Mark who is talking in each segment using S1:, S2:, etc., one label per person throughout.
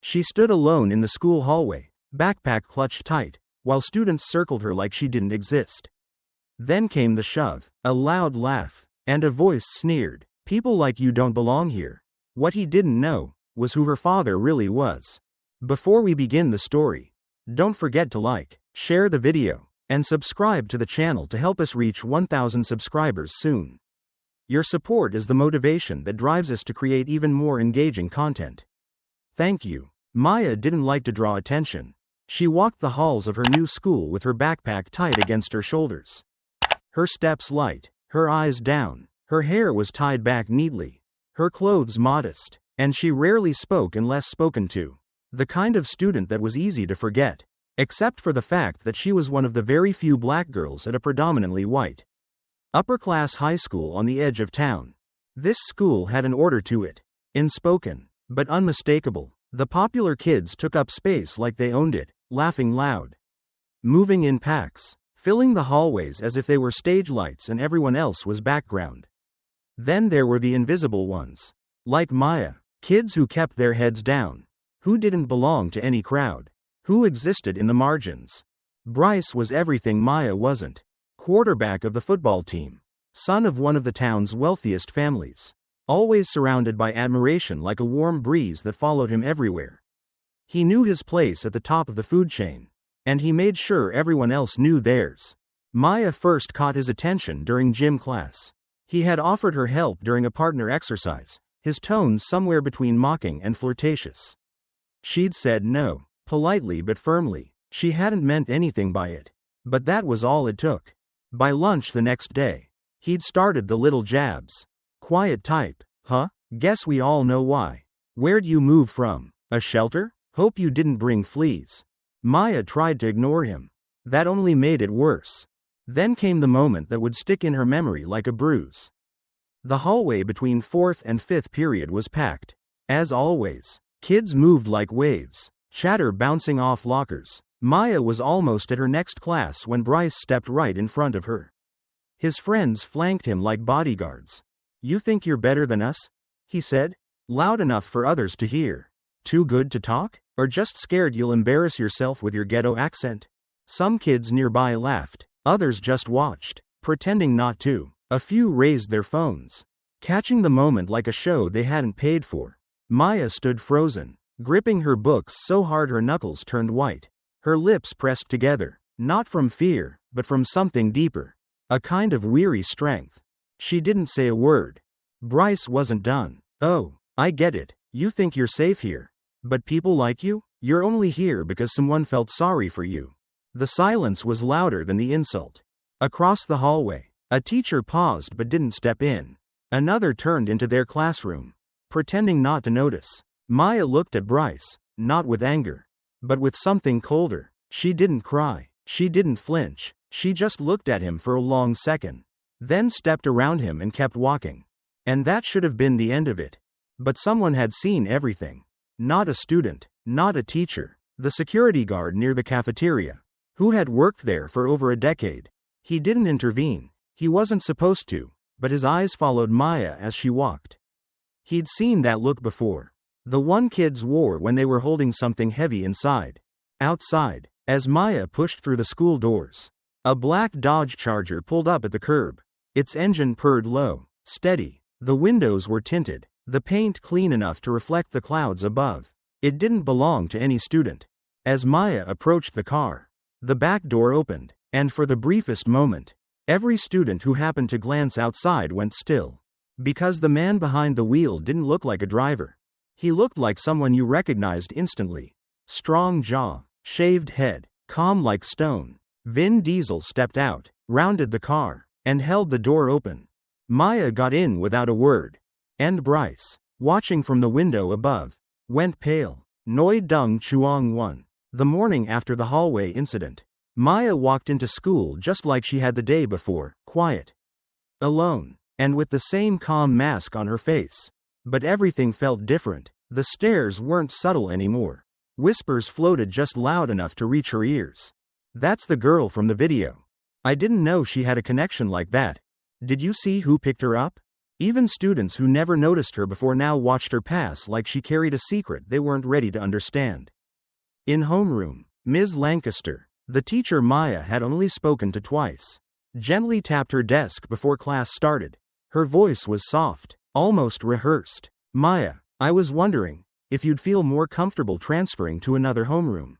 S1: She stood alone in the school hallway, backpack clutched tight, while students circled her like she didn't exist. Then came the shove, a loud laugh, and a voice sneered, "People like you don't belong here." What he didn't know was who her father really was. Before we begin the story, don't forget to like, share the video, and subscribe to the channel to help us reach 1,000 subscribers soon. Your support is the motivation that drives us to create even more engaging content. Thank you. Maya didn't like to draw attention. She walked the halls of her new school with her backpack tight against her shoulders. Her steps light, her eyes down, her hair was tied back neatly, her clothes modest, and she rarely spoke unless spoken to. The kind of student that was easy to forget, except for the fact that she was one of the very few black girls at a predominantly white, upper-class high school on the edge of town. This school had an order to it, unspoken, but unmistakable. The popular kids took up space like they owned it, laughing loud, moving in packs, filling the hallways as if they were stage lights and everyone else was background. Then there were the invisible ones. Like Maya, kids who kept their heads down, who didn't belong to any crowd, who existed in the margins. Bryce was everything Maya wasn't. Quarterback of the football team, son of one of the town's wealthiest families, always surrounded by admiration like a warm breeze that followed him everywhere. He knew his place at the top of the food chain, and he made sure everyone else knew theirs. Maya first caught his attention during gym class. He had offered her help during a partner exercise, his tone somewhere between mocking and flirtatious. She'd said no, politely but firmly. She hadn't meant anything by it, but that was all it took. By lunch the next day, he'd started the little jabs. Quiet type, huh? Guess we all know why. Where'd you move from? A shelter? Hope you didn't bring fleas. Maya tried to ignore him. That only made it worse. Then came the moment that would stick in her memory like a bruise. The hallway between 4th and 5th period was packed. As always, kids moved like waves, chatter bouncing off lockers. Maya was almost at her next class when Bryce stepped right in front of her. His friends flanked him like bodyguards. "You think you're better than us?" he said, loud enough for others to hear. "Too good to talk? Or just scared you'll embarrass yourself with your ghetto accent?" Some kids nearby laughed, others just watched, pretending not to. A few raised their phones, catching the moment like a show they hadn't paid for. Maya stood frozen, gripping her books so hard her knuckles turned white. Her lips pressed together, not from fear, but from something deeper. A kind of weary strength. She didn't say a word. Bryce wasn't done. "Oh, I get it. You think you're safe here. But people like you? You're only here because someone felt sorry for you." The silence was louder than the insult. Across the hallway, a teacher paused but didn't step in. Another turned into their classroom, pretending not to notice. Maya looked at Bryce, not with anger, but with something colder. She didn't cry. She didn't flinch. She just looked at him for a long second, then stepped around him and kept walking. And that should have been the end of it. But someone had seen everything. Not a student, not a teacher, the security guard near the cafeteria, who had worked there for over a decade. He didn't intervene. He wasn't supposed to, but his eyes followed Maya as she walked. He'd seen that look before. The one kids wore when they were holding something heavy inside. Outside, as Maya pushed through the school doors, a black Dodge Charger pulled up at the curb. Its engine purred low, steady. The windows were tinted, the paint clean enough to reflect the clouds above. It didn't belong to any student. As Maya approached the car, the back door opened, and for the briefest moment, every student who happened to glance outside went still. Because the man behind the wheel didn't look like a driver. He looked like someone you recognized instantly. Strong jaw, shaved head, calm like stone. Vin Diesel stepped out, rounded the car, and held the door open. Maya got in without a word. And Bryce, watching from the window above, went pale. Noi Dung Chuang Won. The morning after the hallway incident, Maya walked into school just like she had the day before, quiet, alone, and with the same calm mask on her face. But everything felt different. The stares weren't subtle anymore. Whispers floated just loud enough to reach her ears. "That's the girl from the video. I didn't know she had a connection like that. Did you see who picked her up?" Even students who never noticed her before now watched her pass like she carried a secret they weren't ready to understand. In homeroom, Ms. Lancaster, the teacher Maya had only spoken to twice, gently tapped her desk before class started. Her voice was soft, almost rehearsed. "Maya, I was wondering if you'd feel more comfortable transferring to another homeroom,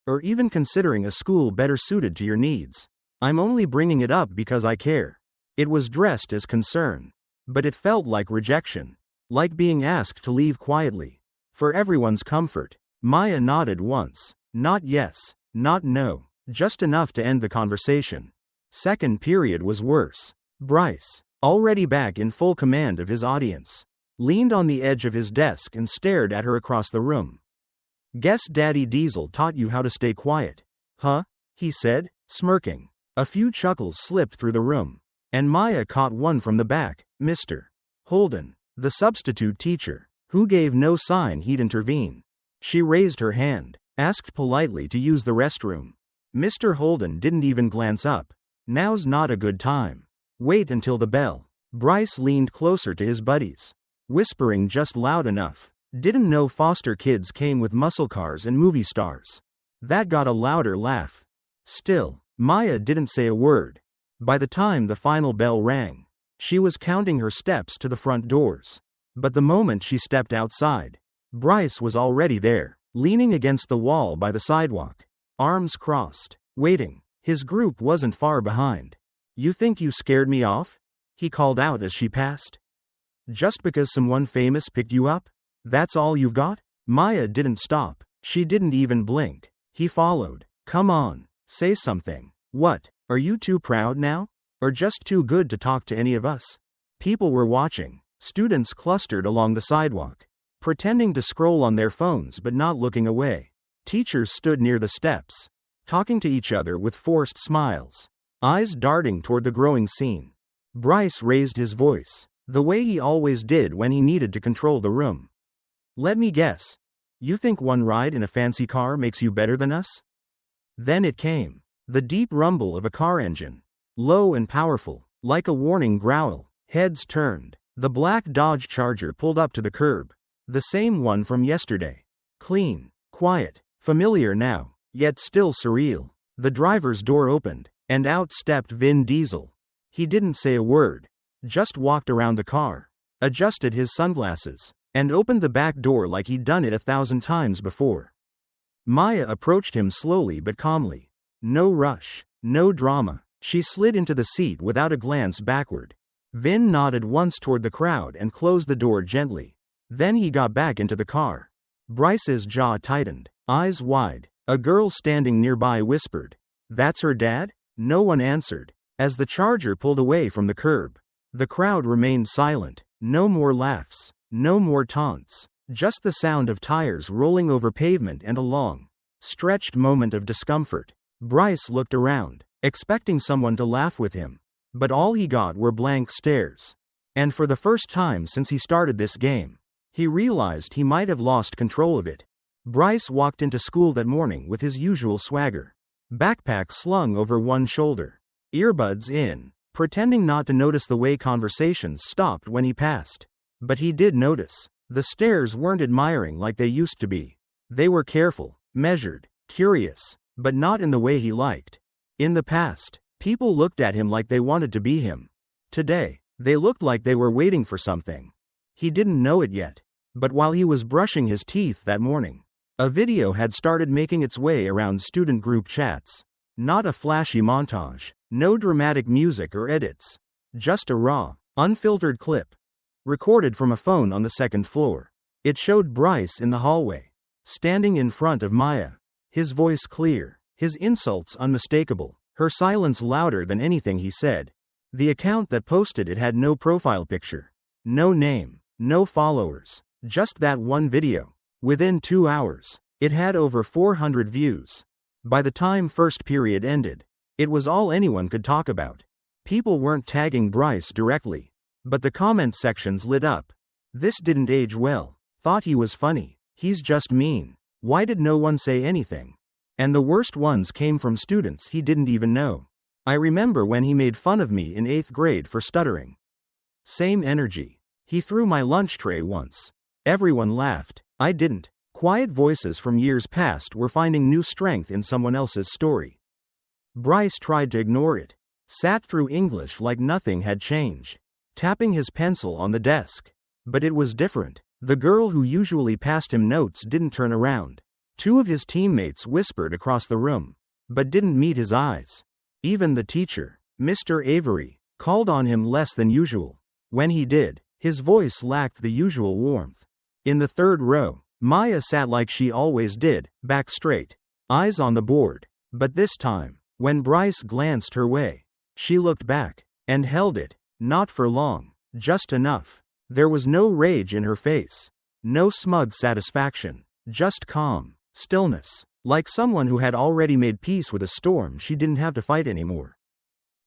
S1: or even considering a school better suited to your needs. I'm only bringing it up because I care." It was dressed as concern, but it felt like rejection, like being asked to leave quietly. For everyone's comfort, Maya nodded once. Not yes, not no, just enough to end the conversation. Second period was worse. Bryce, already back in full command of his audience, leaned on the edge of his desk and stared at her across the room. "Guess Daddy Diesel taught you how to stay quiet, huh?" he said, smirking. A few chuckles slipped through the room, and Maya caught one from the back. "Mr. Holden, the substitute teacher, who gave no sign he'd intervene." She raised her hand, asked politely to use the restroom. Mr. Holden didn't even glance up. "Now's not a good time. Wait until the bell." Bryce leaned closer to his buddies, whispering just loud enough. "Didn't know foster kids came with muscle cars and movie stars." That got a louder laugh. Still, Maya didn't say a word. By the time the final bell rang, she was counting her steps to the front doors. But the moment she stepped outside, Bryce was already there, leaning against the wall by the sidewalk, arms crossed, waiting. His group wasn't far behind. "You think you scared me off?" he called out as she passed. "Just because someone famous picked you up? That's all you've got?" Maya didn't stop. She didn't even blink. He followed. "Come on, say something. What, are you too proud now? Or just too good to talk to any of us?" People were watching. Students clustered along the sidewalk, pretending to scroll on their phones but not looking away. Teachers stood near the steps, talking to each other with forced smiles, eyes darting toward the growing scene. Bryce raised his voice, the way he always did when he needed to control the room. "Let me guess. You think one ride in a fancy car makes you better than us?" Then it came. The deep rumble of a car engine, low and powerful, like a warning growl. Heads turned. The black Dodge Charger pulled up to the curb. The same one from yesterday. Clean, quiet, familiar now, yet still surreal. The driver's door opened, and out stepped Vin Diesel. He didn't say a word, just walked around the car, adjusted his sunglasses, and opened the back door like he'd done it 1,000 times before. Maya approached him slowly but calmly. No rush, no drama. She slid into the seat without a glance backward. Vin nodded once toward the crowd and closed the door gently. Then he got back into the car. Bryce's jaw tightened, eyes wide. A girl standing nearby whispered, "That's her dad?" No one answered. As the Charger pulled away from the curb, the crowd remained silent. No more laughs, no more taunts, just the sound of tires rolling over pavement and a long, stretched moment of discomfort. Bryce looked around, expecting someone to laugh with him, but all he got were blank stares. And for the first time since he started this game, he realized he might have lost control of it. Bryce walked into school that morning with his usual swagger, backpack slung over one shoulder, earbuds in, pretending not to notice the way conversations stopped when he passed. But he did notice. The stares weren't admiring like they used to be. They were careful, measured, curious, but not in the way he liked. In the past, people looked at him like they wanted to be him. Today, they looked like they were waiting for something. He didn't know it yet, but while he was brushing his teeth that morning, a video had started making its way around student group chats. Not a flashy montage, no dramatic music or edits, just a raw, unfiltered clip, recorded from a phone on the second floor. It showed Bryce in the hallway, standing in front of Maya, his voice clear, his insults unmistakable, her silence louder than anything he said. The account that posted it had no profile picture, no name, no followers, just that one video. Within 2 hours, it had over 400 views. By the time first period ended, it was all anyone could talk about. People weren't tagging Bryce directly, but the comment sections lit up. "This didn't age well. Thought he was funny. He's just mean. Why did no one say anything?" And the worst ones came from students he didn't even know. "I remember when he made fun of me in 8th grade for stuttering." Same energy. He threw my lunch tray once. Everyone laughed. I didn't. Quiet voices from years past were finding new strength in someone else's story. Bryce tried to ignore it. Sat through English like nothing had changed. Tapping his pencil on the desk. But it was different. The girl who usually passed him notes didn't turn around. Two of his teammates whispered across the room, but didn't meet his eyes. Even the teacher, Mr. Avery, called on him less than usual. When he did, his voice lacked the usual warmth. In the third row, Maya sat like she always did, back straight, eyes on the board. But this time, when Bryce glanced her way, she looked back, and held it, not for long, just enough. There was no rage in her face, no smug satisfaction, just calm, stillness, like someone who had already made peace with a storm she didn't have to fight anymore.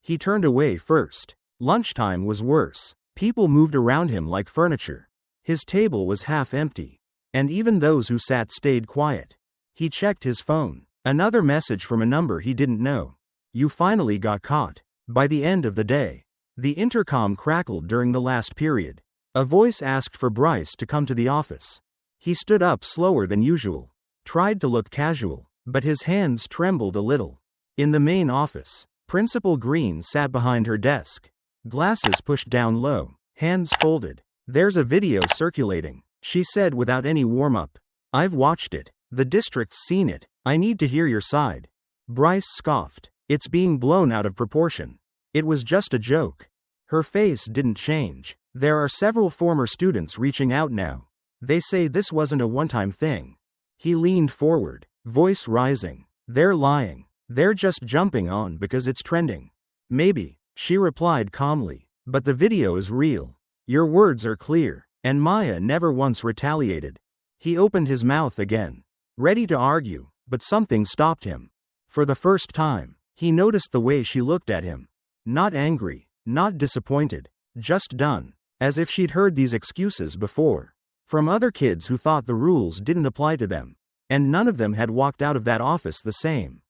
S1: He turned away first. Lunchtime was worse. People moved around him like furniture. His table was half empty, and even those who sat stayed quiet. He checked his phone. Another message from a number he didn't know. You finally got caught. By the end of the day, the intercom crackled during the last period. A voice asked for Bryce to come to the office. He stood up slower than usual, tried to look casual, but his hands trembled a little. In the main office, Principal Green sat behind her desk, glasses pushed down low, hands folded. There's a video circulating, she said without any warm-up. I've watched it. The district's seen it. I need to hear your side. Bryce scoffed. It's being blown out of proportion. It was just a joke. Her face didn't change. There are several former students reaching out now. They say this wasn't a one-time thing. He leaned forward, voice rising. They're lying. They're just jumping on because it's trending. Maybe, she replied calmly, but the video is real. Your words are clear, and Maya never once retaliated. He opened his mouth again, ready to argue, but something stopped him. For the first time, he noticed the way she looked at him. Not angry, not disappointed, just done, as if she'd heard these excuses before. From other kids who thought the rules didn't apply to them, and none of them had walked out of that office the same.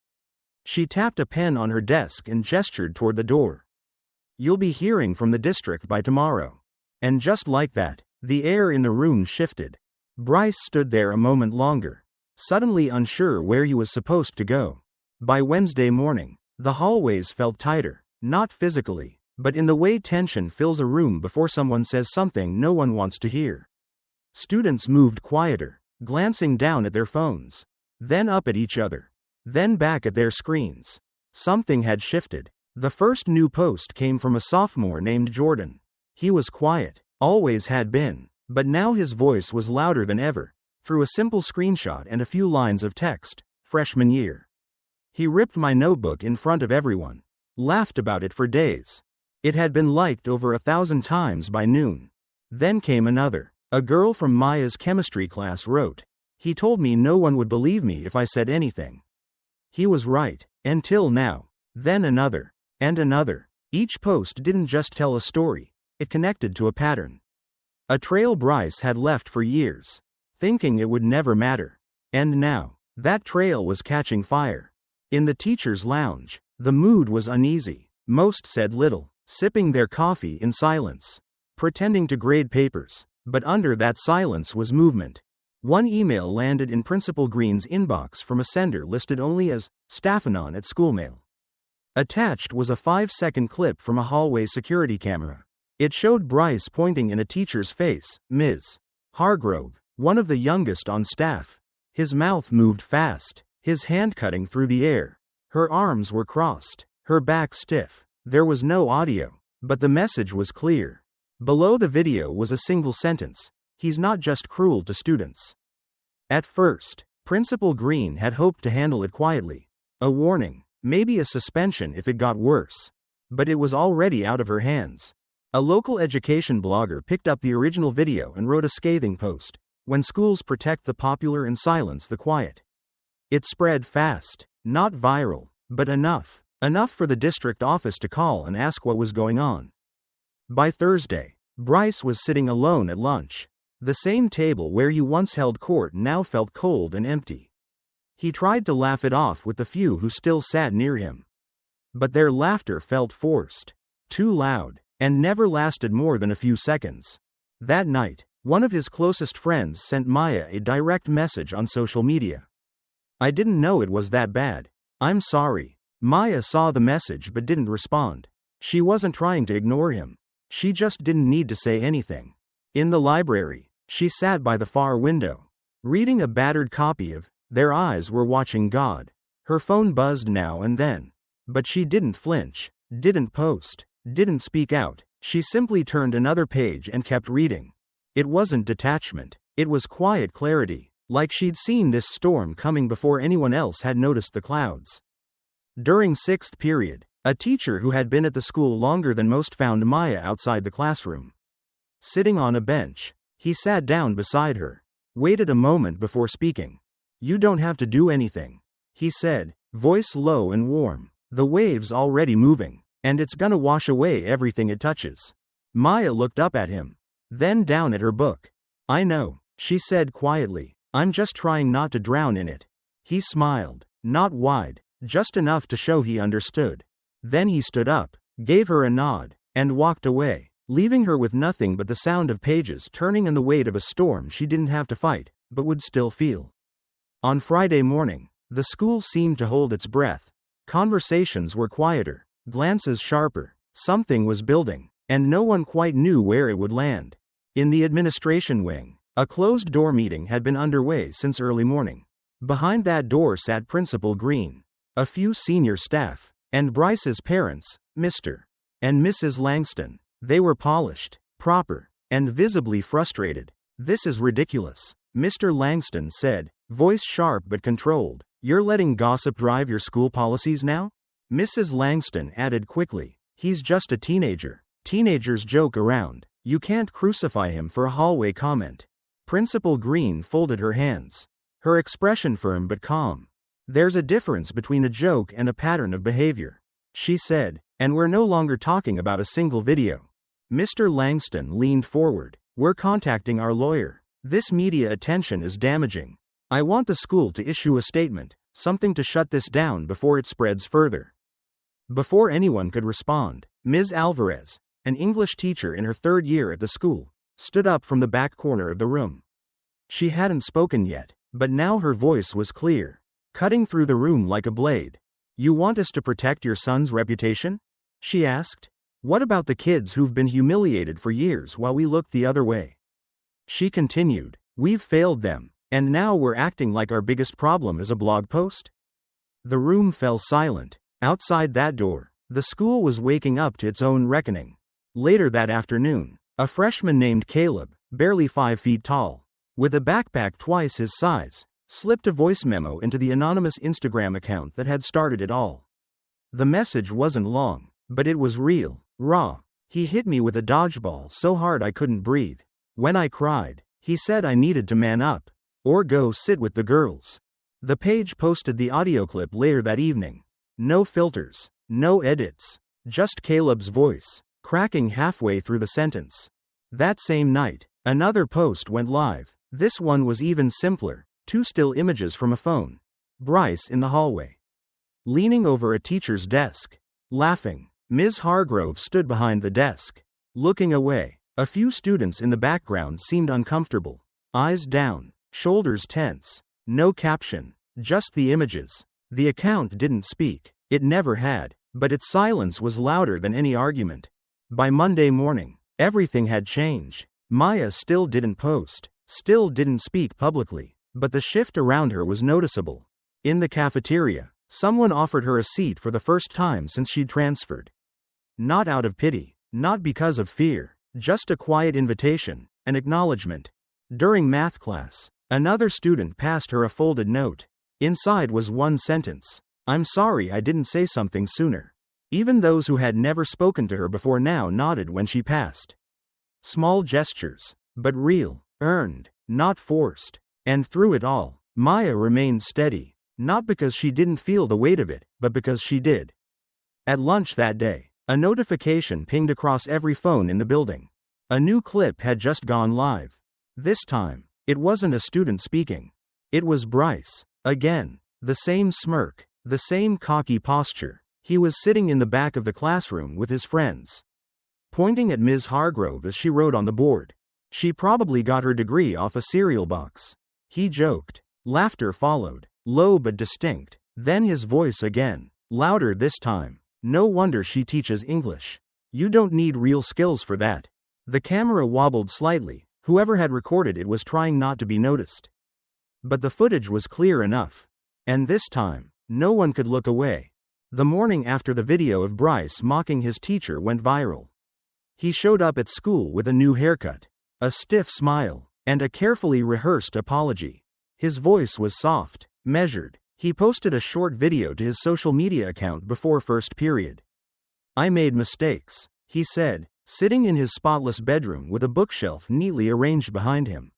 S1: She tapped a pen on her desk and gestured toward the door. You'll be hearing from the district by tomorrow. And just like that, the air in the room shifted. Bryce stood there a moment longer, suddenly unsure where he was supposed to go. By Wednesday morning, the hallways felt tighter, not physically, but in the way tension fills a room before someone says something no one wants to hear. Students moved quieter, glancing down at their phones, then up at each other, then back at their screens. Something had shifted. The first new post came from a sophomore named Jordan. He was quiet, always had been, but now his voice was louder than ever, through a simple screenshot and a few lines of text. Freshman year. He ripped my notebook in front of everyone, laughed about it for days. It had been liked over 1,000 times by noon. Then came another. A girl from Maya's chemistry class wrote, he told me no one would believe me if I said anything. He was right, until now. Then another, and another. Each post didn't just tell a story, it connected to a pattern. A trail Bryce had left for years, thinking it would never matter. And now, that trail was catching fire. In the teacher's lounge, the mood was uneasy. Most said little, sipping their coffee in silence, pretending to grade papers. But under that silence was movement. One email landed in Principal Green's inbox from a sender listed only as Staphanon at Schoolmail. Attached was a 5-second clip from a hallway security camera. It showed Bryce pointing in a teacher's face, Ms. Hargrove, one of the youngest on staff. His mouth moved fast, his hand cutting through the air. Her arms were crossed, her back stiff. There was no audio, but the message was clear. Below the video was a single sentence, he's not just cruel to students. At first, Principal Green had hoped to handle it quietly. A warning, maybe a suspension if it got worse. But it was already out of her hands. A local education blogger picked up the original video and wrote a scathing post, when schools protect the popular and silence the quiet. It spread fast, not viral, but enough for the district office to call and ask what was going on. By Thursday, Bryce was sitting alone at lunch. The same table where he once held court now felt cold and empty. He tried to laugh it off with the few who still sat near him. But their laughter felt forced, too loud, and never lasted more than a few seconds. That night, one of his closest friends sent Maya a direct message on social media. "I didn't know it was that bad. I'm sorry." Maya saw the message but didn't respond. She wasn't trying to ignore him. She just didn't need to say anything. In the library, she sat by the far window, reading a battered copy of Their Eyes Were Watching God. Her phone buzzed now and then. But she didn't flinch, didn't post, didn't speak out. She simply turned another page and kept reading. It wasn't detachment. It was quiet clarity, like she'd seen this storm coming before anyone else had noticed the clouds. During sixth period, a teacher who had been at the school longer than most found Maya outside the classroom. Sitting on a bench, he sat down beside her, waited a moment before speaking. "You don't have to do anything," he said, voice low and warm. "The wave's already moving, and it's gonna wash away everything it touches." Maya looked up at him, then down at her book. "I know," she said quietly. "I'm just trying not to drown in it." He smiled, not wide, just enough to show he understood. Then he stood up, gave her a nod, and walked away, leaving her with nothing but the sound of pages turning and the weight of a storm she didn't have to fight, but would still feel. On Friday morning, the school seemed to hold its breath. Conversations were quieter, glances sharper. Something was building, and no one quite knew where it would land. In the administration wing, a closed-door meeting had been underway since early morning. Behind that door sat Principal Green, a few senior staff, and Bryce's parents, Mr. and Mrs. Langston. They were polished, proper, and visibly frustrated. "This is ridiculous," Mr. Langston said, voice sharp but controlled. "You're letting gossip drive your school policies now?" Mrs. Langston added quickly, "He's just a teenager. Teenagers joke around. You can't crucify him for a hallway comment." Principal Green folded her hands, her expression firm but calm. "There's a difference between a joke and a pattern of behavior," she said, "and we're no longer talking about a single video." Mr. Langston leaned forward. "We're contacting our lawyer. This media attention is damaging. I want the school to issue a statement, something to shut this down before it spreads further." Before anyone could respond, Ms. Alvarez, an English teacher in her third year at the school, stood up from the back corner of the room. She hadn't spoken yet, but now her voice was clear, cutting through the room like a blade. "You want us to protect your son's reputation?" she asked. "What about the kids who've been humiliated for years while we looked the other way?" She continued, "We've failed them, and now we're acting like our biggest problem is a blog post?" The room fell silent. Outside that door, the school was waking up to its own reckoning. Later that afternoon, a freshman named Caleb, barely 5 feet tall, with a backpack twice his size, slipped a voice memo into the anonymous Instagram account that had started it all. The message wasn't long, but it was real, raw. "He hit me with a dodgeball so hard I couldn't breathe. When I cried, he said I needed to man up, or go sit with the girls." The page posted the audio clip later that evening. No filters, no edits, just Caleb's voice, cracking halfway through the sentence. That same night, another post went live. This one was even simpler, 2 still images from a phone. Bryce in the hallway, leaning over a teacher's desk, laughing. Ms. Hargrove stood behind the desk, looking away. A few students in the background seemed uncomfortable, eyes down, shoulders tense. No caption, just the images. The account didn't speak. It never had, but its silence was louder than any argument. By Monday morning, everything had changed. Maya still didn't post, still didn't speak publicly, but the shift around her was noticeable. In the cafeteria, someone offered her a seat for the first time since she'd transferred. Not out of pity, not because of fear, just a quiet invitation, an acknowledgement. During math class, another student passed her a folded note. Inside was one sentence: "I'm sorry I didn't say something sooner." Even those who had never spoken to her before now nodded when she passed. Small gestures, but real, earned, not forced. And through it all, Maya remained steady, not because she didn't feel the weight of it, but because she did. At lunch that day, a notification pinged across every phone in the building. A new clip had just gone live. This time, it wasn't a student speaking. It was Bryce. Again, the same smirk, the same cocky posture. He was sitting in the back of the classroom with his friends. pointing at Ms. Hargrove as she wrote on the board. She probably got her degree off a cereal box. He joked. Laughter followed, low but distinct. Then his voice again, louder this time. No wonder she teaches English. You don't need real skills for that. The camera wobbled slightly. Whoever had recorded it was trying not to be noticed. But the footage was clear enough. And this time, no one could look away. The morning after the video of Bryce mocking his teacher went viral. He showed up at school with a new haircut, a stiff smile, and a carefully rehearsed apology. His voice was soft, measured. He posted a short video to his social media account before first period. I made mistakes, he said, sitting in his spotless bedroom with a bookshelf neatly arranged behind him.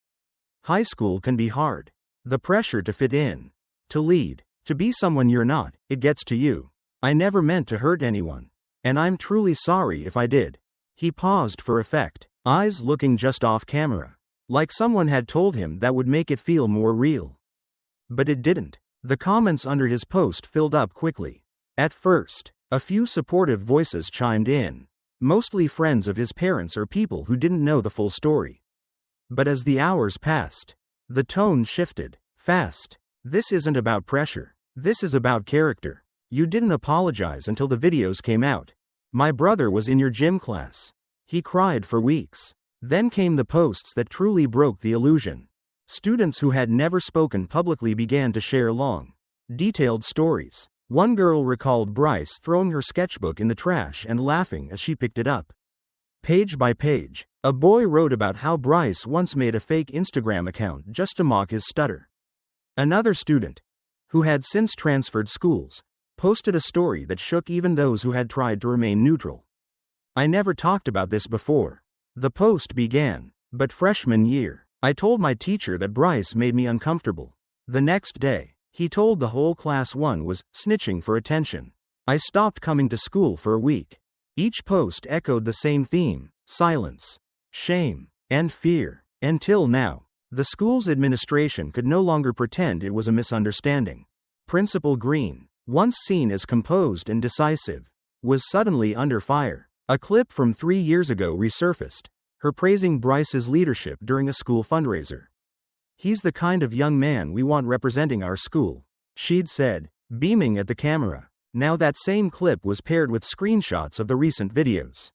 S1: High school can be hard. The pressure to fit in, to lead, to be someone you're not, it gets to you. I never meant to hurt anyone. And I'm truly sorry if I did. He paused for effect, eyes looking just off camera, like someone had told him that would make it feel more real. But it didn't. The comments under his post filled up quickly. At first, a few supportive voices chimed in, mostly friends of his parents or people who didn't know the full story. But as the hours passed, the tone shifted, fast. This isn't about pressure. This is about character. You didn't apologize until the videos came out. My brother was in your gym class. He cried for weeks. Then came the posts that truly broke the illusion. Students who had never spoken publicly began to share long, detailed stories. One girl recalled Bryce throwing her sketchbook in the trash and laughing as she picked it up. Page by page, a boy wrote about how Bryce once made a fake Instagram account just to mock his stutter. Another student, who had since transferred schools, posted a story that shook even those who had tried to remain neutral. I never talked about this before. The post began, but freshman year, I told my teacher that Bryce made me uncomfortable. The next day, he told the whole class one was snitching for attention. I stopped coming to school for a week. Each post echoed the same theme: silence, shame, and fear. Until now, the school's administration could no longer pretend it was a misunderstanding. Principal Green, once seen as composed and decisive, was suddenly under fire. A clip from 3 years ago resurfaced, her praising Bryce's leadership during a school fundraiser. He's the kind of young man we want representing our school, she'd said, beaming at the camera. Now that same clip was paired with screenshots of the recent videos.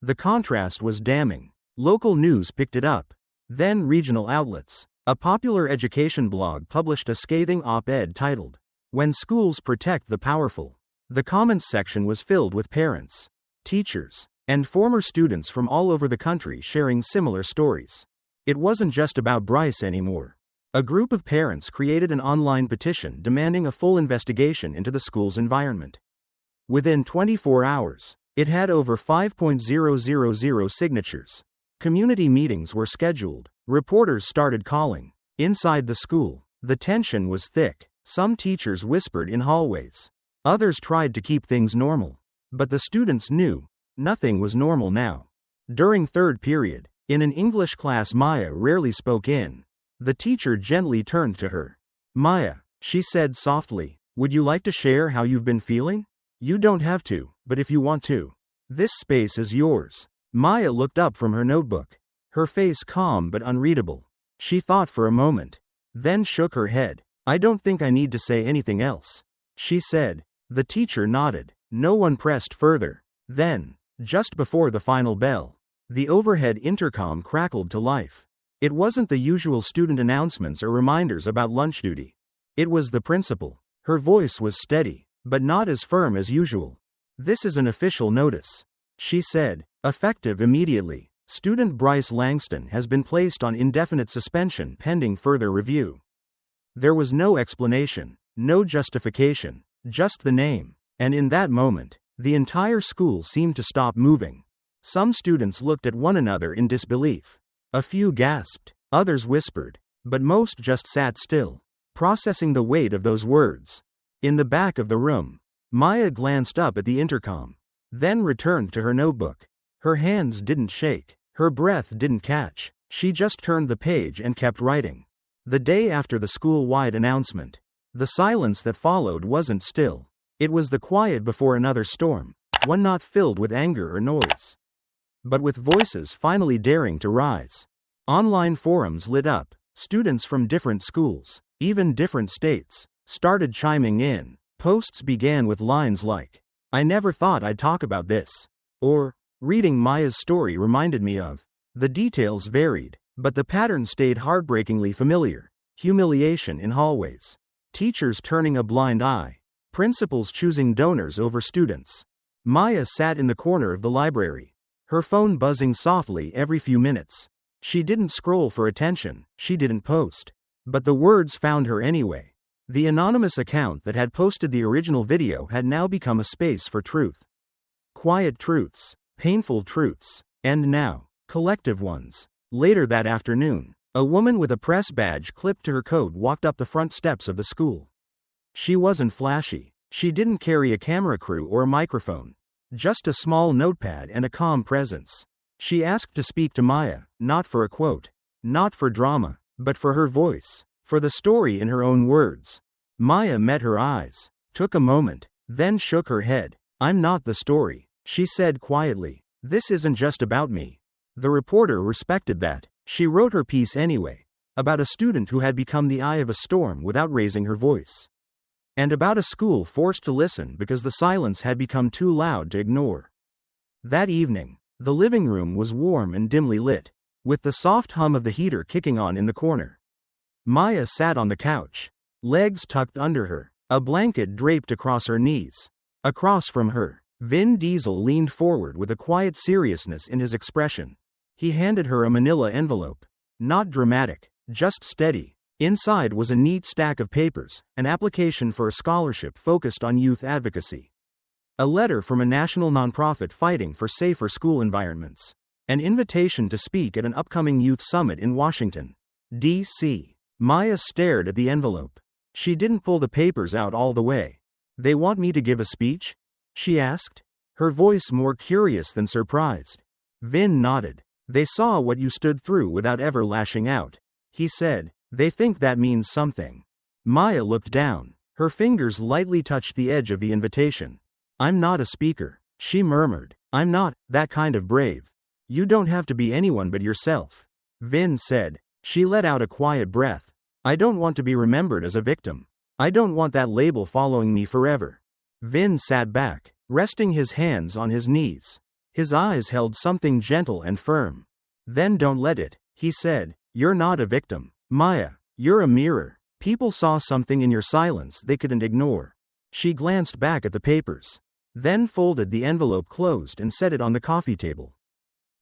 S1: The contrast was damning. Local news picked it up. Then regional outlets. A popular education blog published a scathing op-ed titled, "When Schools Protect the Powerful." The comments section was filled with parents, teachers, and former students from all over the country sharing similar stories. It wasn't just about Bryce anymore. A group of parents created an online petition demanding a full investigation into the school's environment. Within 24 hours, it had over 5,000 signatures. Community meetings were scheduled. Reporters started calling. Inside the school, the tension was thick. Some teachers whispered in hallways. Others tried to keep things normal. But the students knew nothing was normal now. During third period, in an English class Maya rarely spoke in. The teacher gently turned to her. "Maya," she said softly, "would you like to share how you've been feeling? You don't have to, but if you want to. This space is yours." Maya looked up from her notebook, her face calm but unreadable. She thought for a moment, then shook her head. "I don't think I need to say anything else," she said. The teacher nodded. No one pressed further. Then, just before the final bell, the overhead intercom crackled to life. It wasn't the usual student announcements or reminders about lunch duty. It was the principal. Her voice was steady, but not as firm as usual. "This is an official notice," she said, effective immediately. Student Bryce Langston has been placed on indefinite suspension pending further review. There was no explanation, no justification, just the name. And in that moment, the entire school seemed to stop moving. Some students looked at one another in disbelief. A few gasped, others whispered, but most just sat still, processing the weight of those words. In the back of the room, Maya glanced up at the intercom, then returned to her notebook. Her hands didn't shake, her breath didn't catch. She just turned the page and kept writing. The day after the school-wide announcement, the silence that followed wasn't still. It was the quiet before another storm, one not filled with anger or noise. but with voices finally daring to rise. Online forums lit up. Students from different schools, even different states, started chiming in. Posts began with lines like, "I never thought I'd talk about this," or, "Reading Maya's story reminded me of." The details varied, but the pattern stayed heartbreakingly familiar. Humiliation in hallways. Teachers turning a blind eye. Principals choosing donors over students. Maya sat in the corner of the library, her phone buzzing softly every few minutes. She didn't scroll for attention, she didn't post. But the words found her anyway. The anonymous account that had posted the original video had now become a space for truth. Quiet truths, painful truths, and now, collective ones. Later that afternoon, a woman with a press badge clipped to her coat walked up the front steps of the school. She wasn't flashy. She didn't carry a camera crew or a microphone. Just a small notepad and a calm presence. She asked to speak to Maya, not for a quote, not for drama, but for her voice, for the story in her own words. Maya met her eyes, took a moment, then shook her head. "I'm not the story," she said quietly. "This isn't just about me." The reporter respected that. She wrote her piece anyway, about a student who had become the eye of a storm without raising her voice. And about a school forced to listen because the silence had become too loud to ignore. That evening, the living room was warm and dimly lit, with the soft hum of the heater kicking on in the corner. Maya sat on the couch, legs tucked under her, a blanket draped across her knees. Across from her, Vin Diesel leaned forward with a quiet seriousness in his expression. He handed her a manila envelope. Not dramatic, just steady. Inside was a neat stack of papers, an application for a scholarship focused on youth advocacy. A letter from a national nonprofit fighting for safer school environments. An invitation to speak at an upcoming youth summit in Washington, D.C. Maya stared at the envelope. She didn't pull the papers out all the way. "They want me to give a speech?" she asked, her voice more curious than surprised. Vin nodded. "They saw what you stood through without ever lashing out," he said. "They think that means something." Maya looked down. Her fingers lightly touched the edge of the invitation. "I'm not a speaker," she murmured. "I'm not that kind of brave." "You don't have to be anyone but yourself," Vin said. She let out a quiet breath. "I don't want to be remembered as a victim. I don't want that label following me forever." Vin sat back, resting his hands on his knees. His eyes held something gentle and firm. "Then don't let it," he said. "You're not a victim, Maya. You're a mirror. People saw something in your silence they couldn't ignore." She glanced back at the papers, then folded the envelope closed and set it on the coffee table.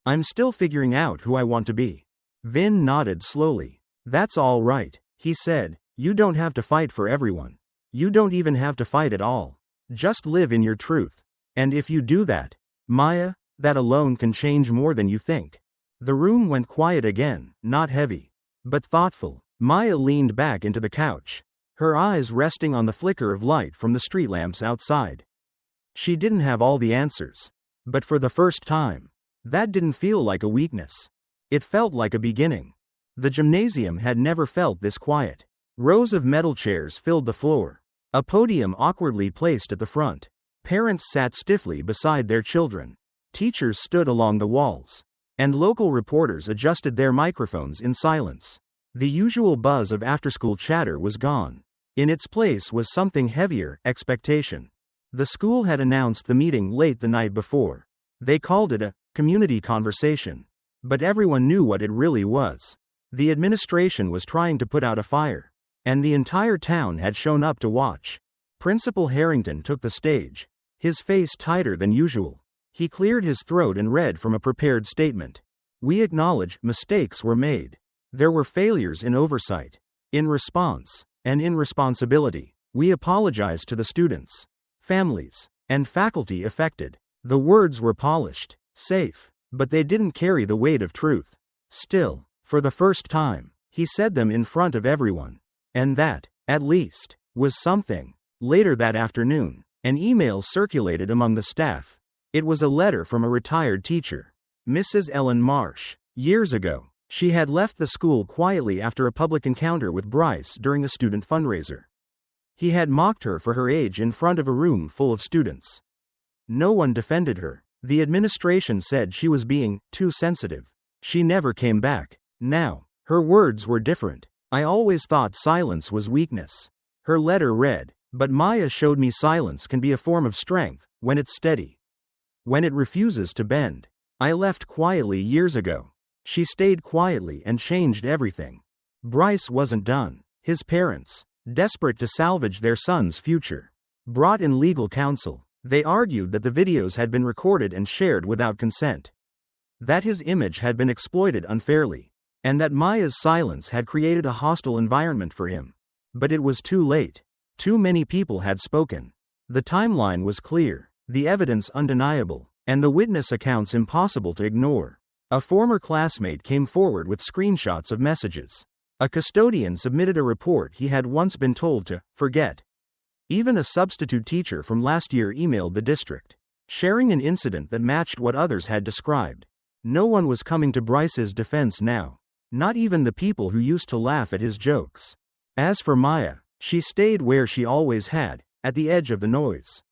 S1: "I'm still figuring out who I want to be." Vin nodded slowly. "That's all right," he said. "You don't have to fight for everyone. You don't even have to fight at all. Just live in your truth. And if you do that, Maya, that alone can change more than you think." The room went quiet again, not heavy, but thoughtful. Maya leaned back into the couch, her eyes resting on the flicker of light from the street lamps outside. She didn't have all the answers. But for the first time, that didn't feel like a weakness. It felt like a beginning. The gymnasium had never felt this quiet. Rows of metal chairs filled the floor. A podium awkwardly placed at the front. Parents sat stiffly beside their children. Teachers stood along the walls. And local reporters adjusted their microphones in silence. The usual buzz of after-school chatter was gone. In its place was something heavier, expectation. The school had announced the meeting late the night before. They called it a community conversation. But everyone knew what it really was. The administration was trying to put out a fire. And the entire town had shown up to watch. Principal Harrington took the stage, his face tighter than usual. He cleared his throat and read from a prepared statement. "We acknowledge mistakes were made. There were failures in oversight, in response, and in responsibility. We apologize to the students, families, and faculty affected." The words were polished, safe, but they didn't carry the weight of truth. Still, for the first time, he said them in front of everyone. And that, at least, was something. Later that afternoon, an email circulated among the staff. It was a letter from a retired teacher, Mrs. Ellen Marsh. Years ago, she had left the school quietly after a public encounter with Bryce during a student fundraiser. He had mocked her for her age in front of a room full of students. No one defended her. The administration said she was being too sensitive. She never came back. Now, her words were different. I always thought silence was weakness. Her letter read, but Maya showed me silence can be a form of strength, when it's steady. When it refuses to bend. I left quietly years ago. She stayed quietly and changed everything. Bryce wasn't done. His parents, desperate to salvage their son's future, brought in legal counsel. They argued that the videos had been recorded and shared without consent, that his image had been exploited unfairly, and that Maya's silence had created a hostile environment for him. But it was too late. Too many people had spoken. The timeline was clear, the evidence undeniable, and the witness accounts impossible to ignore. A former classmate came forward with screenshots of messages. A custodian submitted a report he had once been told to forget. Even a substitute teacher from last year emailed the district, sharing an incident that matched what others had described. No one was coming to Bryce's defense now. Not even the people who used to laugh at his jokes. As for Maya, she stayed where she always had, at the edge of the noise.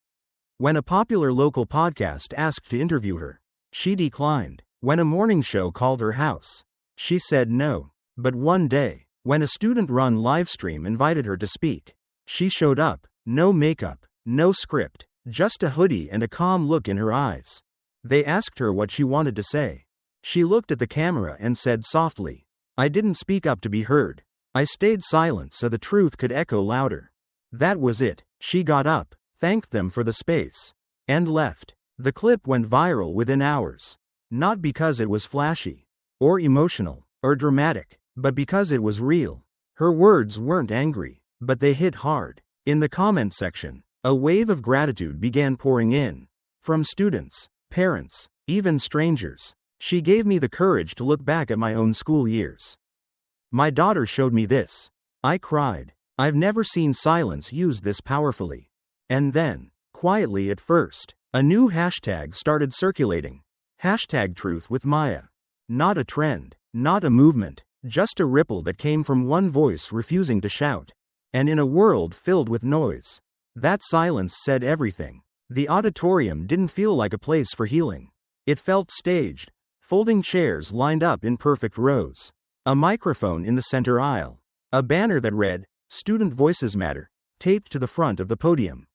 S1: When a popular local podcast asked to interview her, she declined. When a morning show called her house, she said no. But one day, when a student-run livestream invited her to speak, she showed up. No makeup, no script, just a hoodie and a calm look in her eyes. They asked her what she wanted to say. She looked at the camera and said softly, "I didn't speak up to be heard. I stayed silent so the truth could echo louder." That was it. She got up, thanked them for the space, and left. The clip went viral within hours. Not because it was flashy, or emotional, or dramatic, but because it was real. Her words weren't angry, but they hit hard. In the comment section, a wave of gratitude began pouring in. From students, parents, even strangers. She gave me the courage to look back at my own school years. My daughter showed me this. I cried. I've never seen silence used this powerfully. And then, quietly at first, a new hashtag started circulating. #TruthWithMaya. Not a trend, not a movement, just a ripple that came from one voice refusing to shout. And in a world filled with noise, that silence said everything. The auditorium didn't feel like a place for healing. It felt staged, folding chairs lined up in perfect rows, a microphone in the center aisle, a banner that read, "Student Voices Matter," taped to the front of the podium.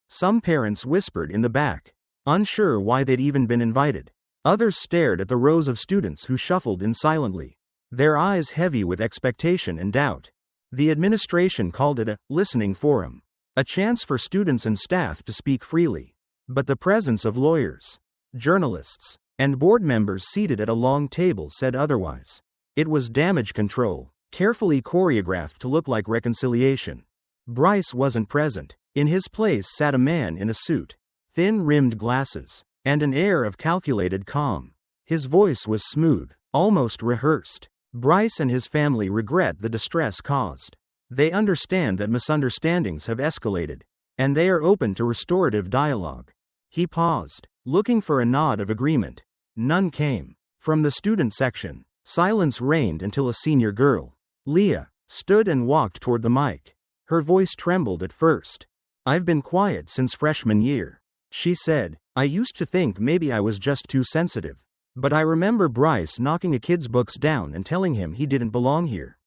S1: Some parents whispered in the back, unsure why they'd even been invited. Others stared at the rows of students who shuffled in silently, their eyes heavy with expectation and doubt. The administration called it a listening forum, a chance for students and staff to speak freely. But the presence of lawyers, journalists, and board members seated at a long table said otherwise. It was damage control, carefully choreographed to look like reconciliation. Bryce wasn't present. In his place sat a man in a suit, thin-rimmed glasses, and an air of calculated calm. His voice was smooth, almost rehearsed. Bryce and his family regret the distress caused. They understand that misunderstandings have escalated, and they are open to restorative dialogue. He paused, looking for a nod of agreement. None came. From the student section, silence reigned until a senior girl, Leah, stood and walked toward the mic. Her voice trembled at first. "I've been quiet since freshman year," she said. "I used to think maybe I was just too sensitive. But I remember Bryce knocking a kid's books down and telling him he didn't belong here.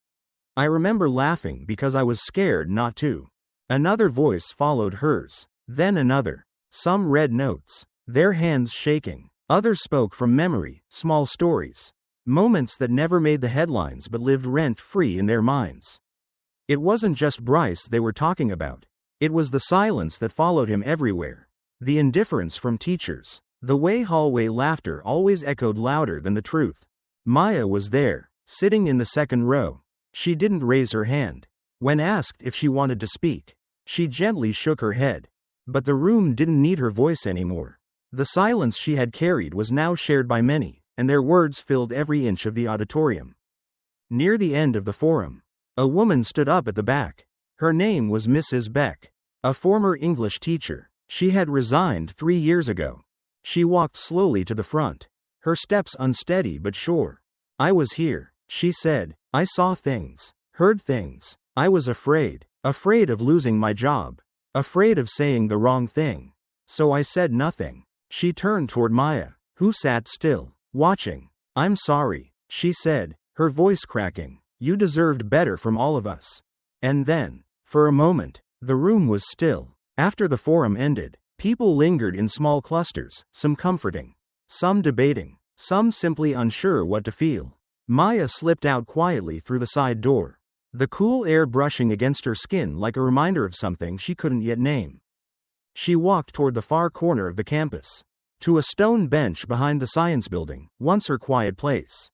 S1: I remember laughing because I was scared not to." Another voice followed hers, then another. Some read notes, their hands shaking. Others spoke from memory, small stories, moments that never made the headlines but lived rent-free in their minds. It wasn't just Bryce they were talking about. It was the silence that followed him everywhere. The indifference from teachers. The way hallway laughter always echoed louder than the truth. Maya was there, sitting in the second row. She didn't raise her hand. When asked if she wanted to speak, she gently shook her head. But the room didn't need her voice anymore. The silence she had carried was now shared by many, and their words filled every inch of the auditorium. Near the end of the forum, a woman stood up at the back. Her name was Mrs. Beck, a former English teacher. She had resigned 3 years ago. She walked slowly to the front, her steps unsteady but sure. "I was here," she said. "I saw things, heard things. I was afraid of losing my job, afraid of saying the wrong thing. So I said nothing. She turned toward Maya, who sat still, watching. "I'm sorry," she said, her voice cracking. "You deserved better from all of us." And then, for a moment, the room was still. After the forum ended, people lingered in small clusters, some comforting, some debating, some simply unsure what to feel. Maya slipped out quietly through the side door, the cool air brushing against her skin like a reminder of something she couldn't yet name. She walked toward the far corner of the campus, to a stone bench behind the science building, once her quiet place.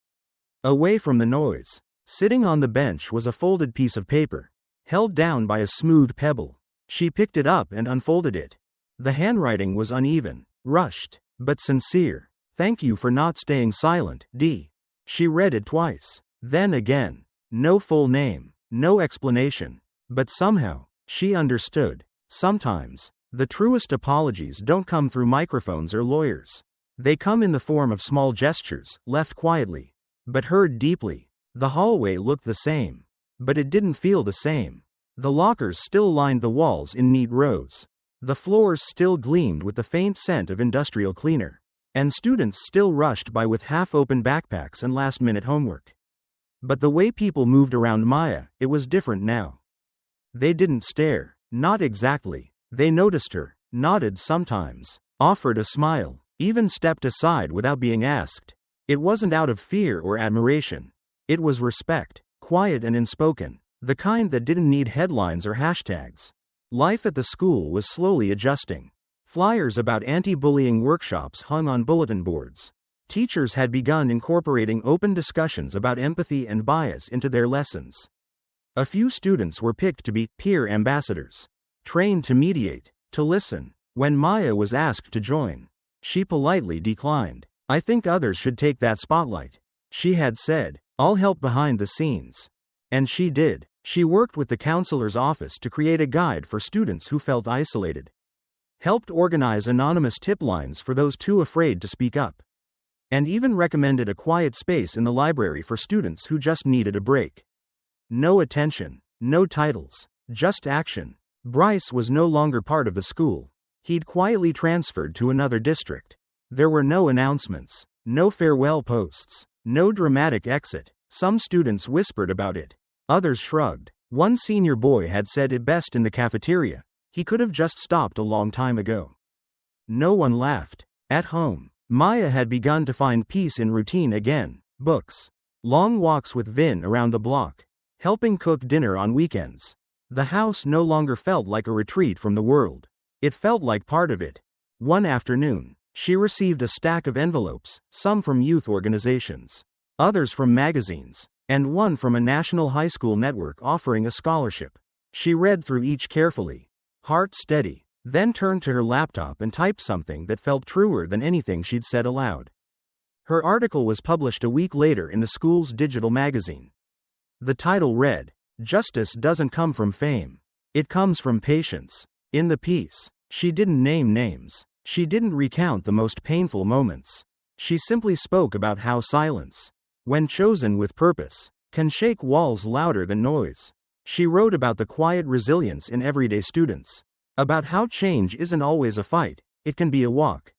S1: Away from the noise, sitting on the bench was a folded piece of paper, held down by a smooth pebble. She picked it up and unfolded it. The handwriting was uneven, rushed, but sincere. "Thank you for not staying silent, D." She read it twice, then again. No full name, no explanation. But somehow, she understood. Sometimes, the truest apologies don't come through microphones or lawyers. They come in the form of small gestures, left quietly, but heard deeply. The hallway looked the same, but it didn't feel the same. The lockers still lined the walls in neat rows. The floors still gleamed with the faint scent of industrial cleaner. And students still rushed by with half-open backpacks and last-minute homework. But the way people moved around Maya, it was different now. They didn't stare, not exactly. They noticed her, nodded sometimes, offered a smile, even stepped aside without being asked. It wasn't out of fear or admiration. It was respect, quiet and unspoken, the kind that didn't need headlines or hashtags. Life at the school was slowly adjusting. Flyers about anti-bullying workshops hung on bulletin boards. Teachers had begun incorporating open discussions about empathy and bias into their lessons. A few students were picked to be peer ambassadors, trained to mediate, to listen. When Maya was asked to join, she politely declined. "I think others should take that spotlight," she had said. "I'll help behind the scenes." And she did. She worked with the counselor's office to create a guide for students who felt isolated, helped organize anonymous tip lines for those too afraid to speak up, and even recommended a quiet space in the library for students who just needed a break. No attention, no titles, just action. Bryce was no longer part of the school. He'd quietly transferred to another district. There were no announcements, no farewell posts, no dramatic exit. Some students whispered about it. Others shrugged. One senior boy had said it best in the cafeteria. He could have just stopped a long time ago. No one laughed. At home, Maya had begun to find peace in routine again. Books, long walks with Vin around the block, helping cook dinner on weekends. The house no longer felt like a retreat from the world. It felt like part of it. One afternoon, she received a stack of envelopes, some from youth organizations, others from magazines, and one from a national high school network offering a scholarship. She read through each carefully, heart steady, then turned to her laptop and typed something that felt truer than anything she'd said aloud. Her article was published a week later in the school's digital magazine. The title read, "Justice doesn't come from fame. It comes from patience." In the piece, she didn't name names. She didn't recount the most painful moments. She simply spoke about how silence, when chosen with purpose, can shake walls louder than noise. She wrote about the quiet resilience in everyday students, about how change isn't always a fight, it can be a walk,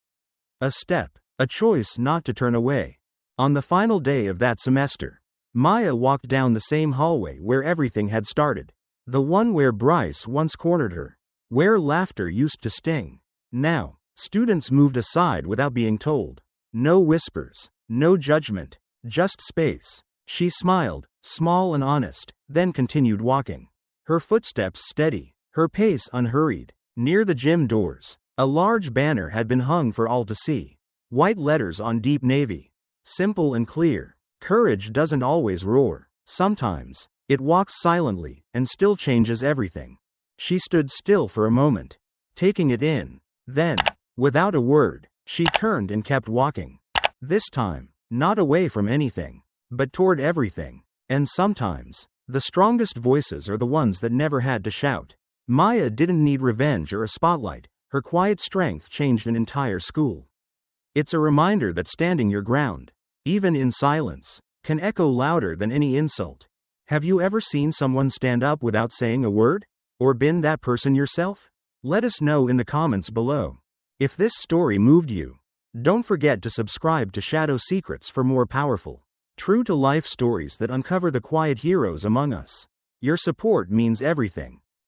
S1: a step, a choice not to turn away. On the final day of that semester, Maya walked down the same hallway where everything had started, the one where Bryce once cornered her, where laughter used to sting. Now, students moved aside without being told. No whispers, no judgment, just space. She smiled, small and honest, then continued walking. Her footsteps steady, her pace unhurried. Near the gym doors, a large banner had been hung for all to see. White letters on deep navy. Simple and clear. Courage doesn't always roar. Sometimes, it walks silently and still changes everything. She stood still for a moment, taking it in. Then, without a word, she turned and kept walking. This time, not away from anything, but toward everything. And sometimes, the strongest voices are the ones that never had to shout. Maya didn't need revenge or a spotlight. Her quiet strength changed an entire school. It's a reminder that standing your ground, even in silence, can echo louder than any insult. Have you ever seen someone stand up without saying a word? Or been that person yourself? Let us know in the comments below. If this story moved you, don't forget to subscribe to Shadow Secrets for more powerful, true-to-life stories that uncover the quiet heroes among us. Your support means everything.